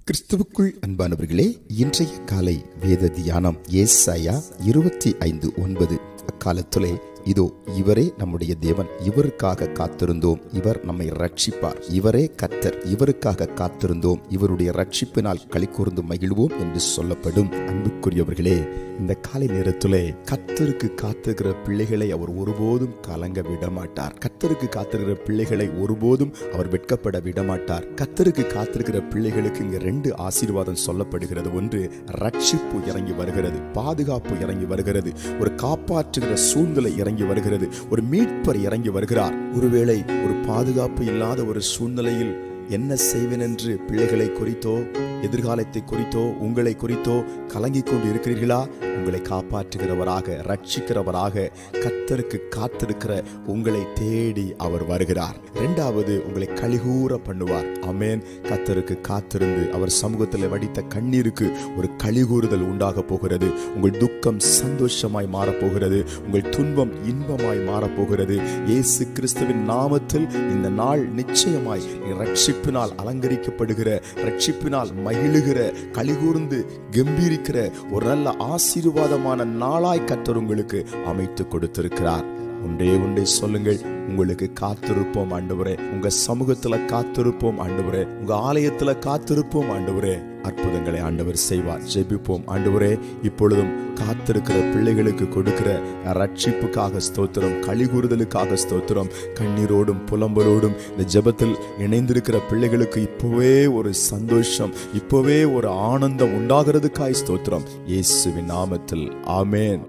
கிறிஸ்துவுக்குள் அன்பானவர்களே, இன்றைய காலை வேத தியானம் ஏசாயா 25:9. அக்காலத்திலே இதோ இவரே நம்முடைய தேவன், இவருக்காக காத்திருந்தோம், இவர் நம்மை ரட்சிப்பார், இவரே கர்த்தர், இவருக்காக காத்திருந்தோம், இவருடைய ரட்சிப்பினால் களி கூர்ந்து மகிழ்வோம் என்று சொல்லப்படும். அன்புக்குரியவர்களே, இந்த காலை நேரத்திலே கர்த்தருக்கு காத்திருக்கிற பிள்ளைகளை அவர் ஒருபோதும் கலங்க விடமாட்டார். கர்த்தருக்கு காத்திருக்கிற பிள்ளைகளை ஒருபோதும் அவர் வெட்கப்பட விடமாட்டார். கர்த்தருக்கு காத்திருக்கிற பிள்ளைகளுக்கு இங்க 2 ஆசீர்வாதம் சொல்லப்படுகிறது. ஒன்று, ரட்சிப்பு இறங்கி வருகிறது, பாதுகாப்பு இறங்கி வருகிறது, ஒரு காப்பாற்றுகிற சூழ்நிலை இறங்கி வருகிறது, ஒரு மீட்பர் இறங்கி வருகிறார். ஒருவேளை ஒரு பாதுகாப்பு இல்லாத ஒரு சூழ்நிலையில் என்ன செய்வேன் என்று பிள்ளைகளை குறித்தோ எதிர்காலத்தை குறித்தோ உங்களை குறித்தோ கலங்கிக் கொண்டு இருக்கிறீர்களா? உங்களை காப்பாற்றுகிறவராக, ரட்சிக்கிறவராக, கர்த்தருக்கு காத்திருக்கிற உங்களை தேடி அவர் வருகிறார். 2வது, உங்களை களிகூர பண்ணுவார். ஆமென். கர்த்தருக்கு காத்திருந்து அவர் சமூகத்தில் வடித்த கண்ணீருக்கு ஒரு களிகூறுதல் உண்டாக போகிறது. உங்கள் துக்கம் சந்தோஷமாய் மாறப்போகிறது, உங்கள் துன்பம் இன்பமாய் மாறப்போகிறது. இயேசு கிறிஸ்துவின் நாமத்தில் இந்த நாள் நிச்சயமாய் ரட்சிப்பினால் அலங்கரிக்கப்படுகிற, ரட்சிப்பினால் மகிழுகிற, களிகூர்ந்து கம்பீரிக்கிற ஒரு நல்ல ஆசீர்வாதமான நாளாய் கர்த்தர் உங்களுக்கு அமைத்து கொடுத்திருக்கிறார். ஒன்றே சொல்லுங்கள், உங்களுக்கு காத்திருப்போம் ஆண்டவரே, உங்க சமூகத்துல காத்திருப்போம் ஆண்டவரே, உங்க ஆலயத்துல காத்திருப்போம் ஆண்டவரே. அற்புதங்களை ஆண்டவர் செய்வார். ஜெபிப்போம். ஆண்டவரே, இப்பொழுதும் காத்திருக்கிற பிள்ளைகளுக்கு கொடுக்கிற ரட்சிப்புக்காக ஸ்தோத்திரம், களிகூறுதலுக்காக ஸ்தோத்திரம். கண்ணீரோடும் புலம்பலோடும் இந்த ஜெபத்தில் இணைந்திருக்கிற பிள்ளைகளுக்கு இப்பவே ஒரு சந்தோஷம், இப்பவே ஒரு ஆனந்தம் உண்டாகிறதுக்காய் ஸ்தோத்திரம். இயேசுவின் நாமத்தில் ஆமென்.